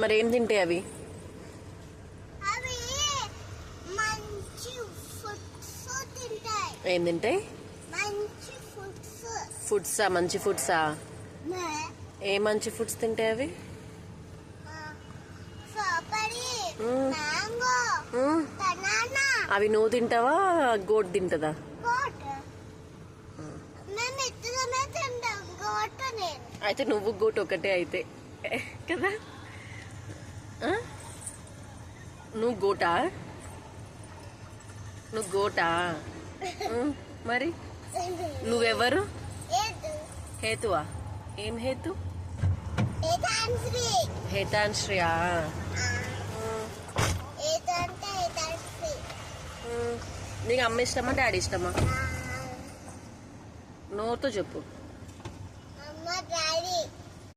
మరి ఏం తింటాయి అవి? ఏం తింటాయి? ఫుడ్సా? మంచి ఫుడ్సా? ఏ మంచి ఫుడ్స్ తింటాయి అవి? అవి నువ్వు తింటావా, గోట్ తింటదా? అయితే నువ్వు గోట్ ఒకటే అయితే కదా. నువ్వు గోటా? నువ్వు గోటా? మరి నువ్వెవరు? హేతువా? ఏం హేతు? హేతాన్శ్రియా? నీకు అమ్మ ఇష్టమా, డాడీ ఇష్టమా? నోతో చెప్పు.